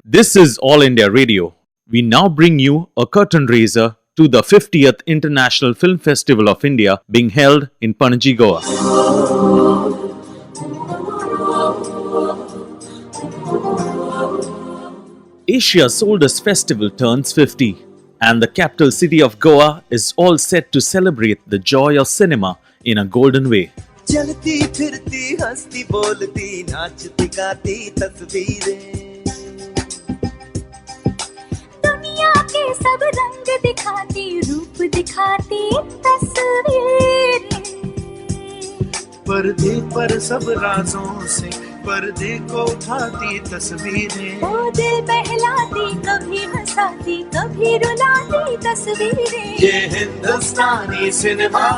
This is All India Radio. We now bring you a curtain raiser to the 50th International Film Festival of India being held in Panaji, Goa. Asia's oldest festival turns 50, and the capital city of Goa is all set to celebrate the joy of cinema in a golden way. चलती फिरती हंसती बोलती नाचती गाती तस्वीरें दुनिया के सब रंग दिखाती रूप दिखाती तस्वीरें पर्दे पर सब राजों से पर्दे को उठाती तस्वीरें वो दिल बहलाती कभी हंसाती कभी रुलाती तस्वीरें ये हिंदुस्तानी सिनेमा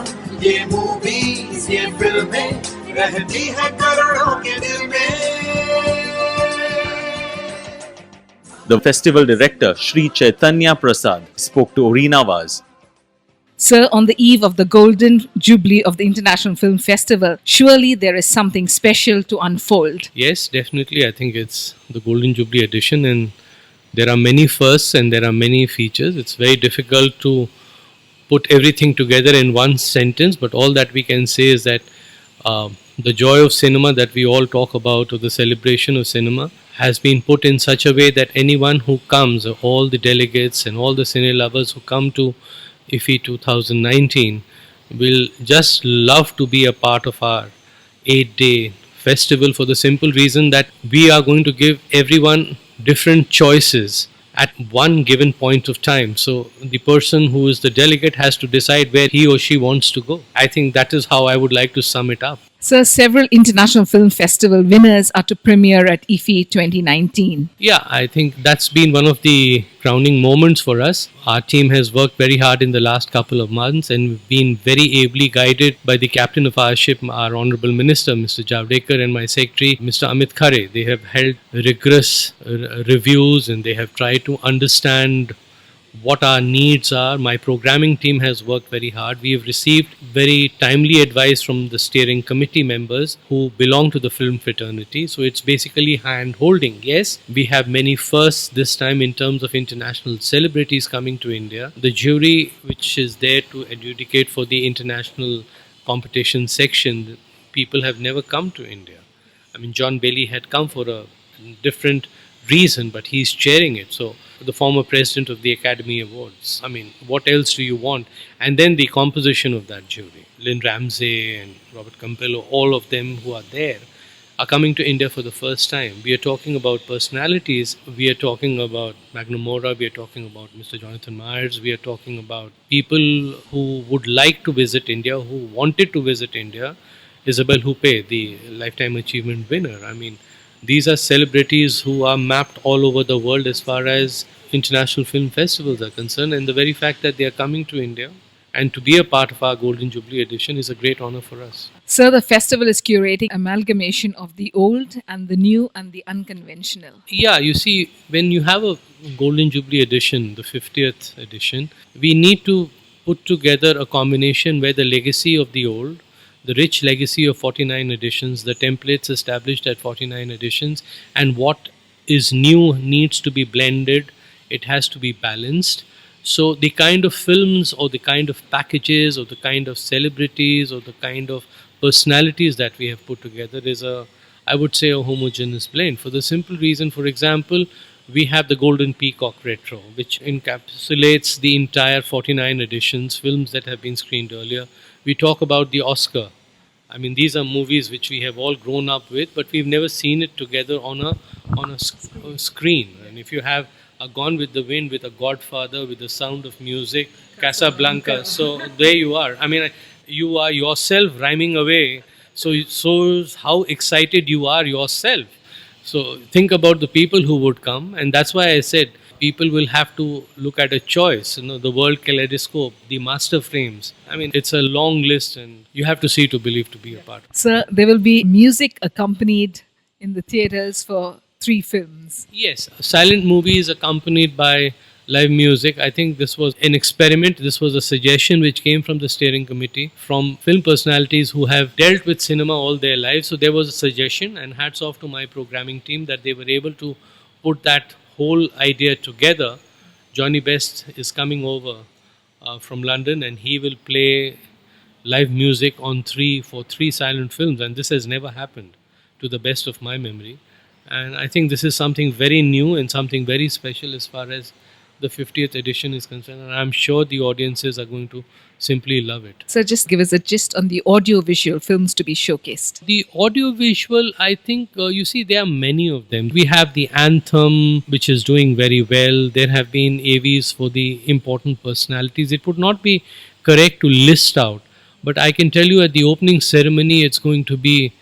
ये मूवीज ये फिल्में रहती है करोड़ों के दिल में. The festival director, Sri Chaitanya Prasad, spoke to Oreena. Sir, on the eve of the Golden Jubilee of the International Film Festival, surely there is something special to unfold. Yes, definitely. I think it's the Golden Jubilee edition, and there are many firsts and there are many features. It's very difficult to put everything together in one sentence, but all that we can say is that the joy of cinema that we all talk about, or the celebration of cinema, has been put in such a way that anyone who comes, all the delegates and all the cine lovers who come to IFFI 2019 will just love to be a part of our 8-day festival, for the simple reason that we are going to give everyone different choices at one given point of time. So the person who is the delegate has to decide where he or she wants to go. I think that is how I would like to sum it up. Sir, several International Film Festival winners are to premiere at IFFI 2019. Yeah, I think that's been one of the crowning moments for us. Our team has worked very hard in the last couple of months and been very ably guided by the captain of our ship, our Honorable Minister, Mr. Javadekar, and my secretary, Mr. Amit Khare. They have held rigorous reviews and they have tried to understand what our needs are. My programming team has worked very hard. We have received very timely advice from the steering committee members who belong to the film fraternity. So it's basically hand holding. Yes, we have many firsts this time in terms of international celebrities coming to India. The jury, which is there to adjudicate for the international competition section, people have never come to India. I mean, John Bailey had come for a different reason, but he's chairing it. So the former president of the Academy Awards. I mean, what else do you want? And then the composition of that jury. Lynn Ramsey and Robert Campello, all of them who are there, are coming to India for the first time. We are talking about personalities. We are talking about Magnum Mora. We are talking about Mr. Jonathan Myers. We are talking about people who would like to visit India, who wanted to visit India. Isabelle Huppé, the Lifetime Achievement winner. I mean, these are celebrities who are mapped all over the world as far as international film festivals are concerned, and the very fact that they are coming to India and to be a part of our Golden Jubilee edition is a great honor for us. Sir, the festival is curating amalgamation of the old and the new and the unconventional. Yeah, you see, when you have a Golden Jubilee edition, the 50th edition, we need to put together a combination where the legacy of the old, the rich legacy of 49 editions, the templates established at 49 editions, and what is new needs to be blended. It has to be balanced. So the kind of films or the kind of packages or the kind of celebrities or the kind of personalities that we have put together is I would say, a homogeneous blend. For the simple reason, for example, we have the Golden Peacock Retro, which encapsulates the entire 49 editions, films that have been screened earlier. We talk about the Oscar. I mean, these are movies which we have all grown up with, but we've never seen it together on a screen. And if you have a Gone with the Wind, with a Godfather, with the Sound of Music, Casablanca, so there you are. I mean, you are yourself rhyming away, so it shows how excited you are yourself. So think about the people who would come, and that's why I said people will have to look at a choice, the World Kaleidoscope, the master frames. I mean, it's a long list and you have to see to believe to be a part of it. Sir, there will be music accompanied in the theatres for 3 films. Yes, silent movies accompanied by live music. I think this was an experiment. This was a suggestion which came from the steering committee, from film personalities who have dealt with cinema all their lives. So there was a suggestion, and hats off to my programming team that they were able to put that whole idea together, Johnny Best is coming over from London, and he will play live music for three silent films, and this has never happened to the best of my memory. And I think this is something very new and something very special as far as the 50th edition is concerned, and I'm sure the audiences are going to simply love it. So just give us a gist on the audio-visual films to be showcased. The audio visual, I think, you see, there are many of them. We have the anthem, which is doing very well. There have been AVs for the important personalities. It would not be correct to list out, but I can tell you at the opening ceremony, it's going to be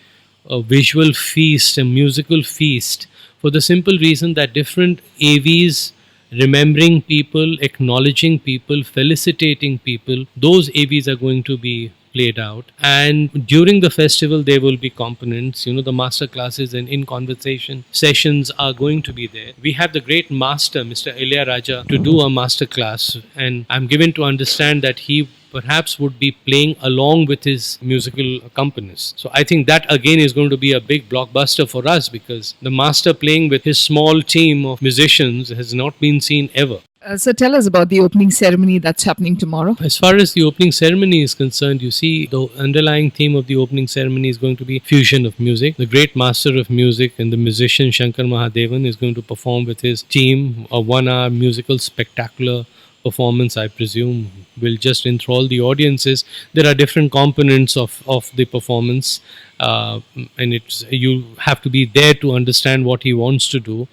a visual feast, a musical feast, for the simple reason that different AVs remembering people, acknowledging people, felicitating people, those AVs are going to be played out. And during the festival, there will be components, the master classes and in conversation sessions are going to be there. We have the great master, Mr. Ilya Raja, to do a master class, and I'm given to understand that he perhaps would be playing along with his musical accompanist. So I think that again is going to be a big blockbuster for us, because the master playing with his small team of musicians has not been seen ever. So tell us about the opening ceremony that's happening tomorrow. As far as the opening ceremony is concerned, you see, the underlying theme of the opening ceremony is going to be fusion of music. The great master of music and the musician Shankar Mahadevan is going to perform with his team a 1-hour musical spectacular performance, I presume, will just enthrall the audiences. There are different components of the performance, and you have to be there to understand what he wants to do.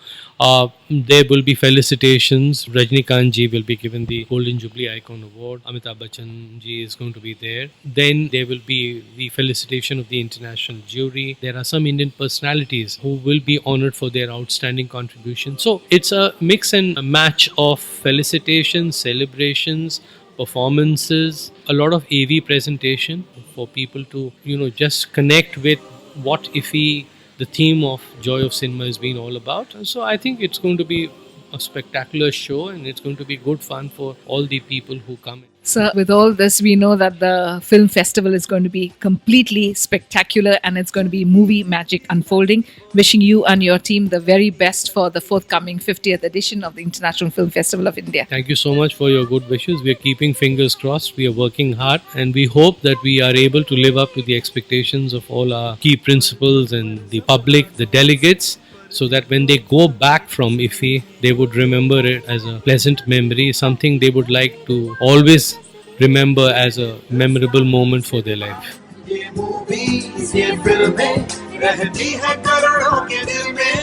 There will be felicitations. Rajnikant ji will be given the Golden Jubilee Icon Award. Amitabh Bachchan ji is going to be there. Then there will be the felicitation of the international jury. There are some Indian personalities who will be honored for their outstanding contribution. So it's a mix and a match of felicitations, celebrations, performances, a lot of AV presentation for people to, just connect with what IFFI, the theme of Joy of Cinema, has been all about. So I think it's going to be a spectacular show, and it's going to be good fun for all the people who come in. So with all this, we know that the film festival is going to be completely spectacular, and it's going to be movie magic unfolding. Wishing you and your team the very best for the forthcoming 50th edition of the International Film Festival of India. Thank you so much for your good wishes. We are keeping fingers crossed. We are working hard, and we hope that we are able to live up to the expectations of all our key principals and the public, the delegates, so that when they go back from IFFI, they would remember it as a pleasant memory, something they would like to always remember as a memorable moment for their life. ये movies, ये फिल्में रहती है करोड़ों के दिल में।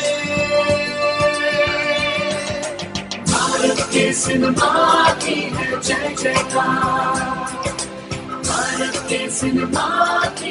भारत के सिनेमा की है जय जयकार, भारत के सिनेमा की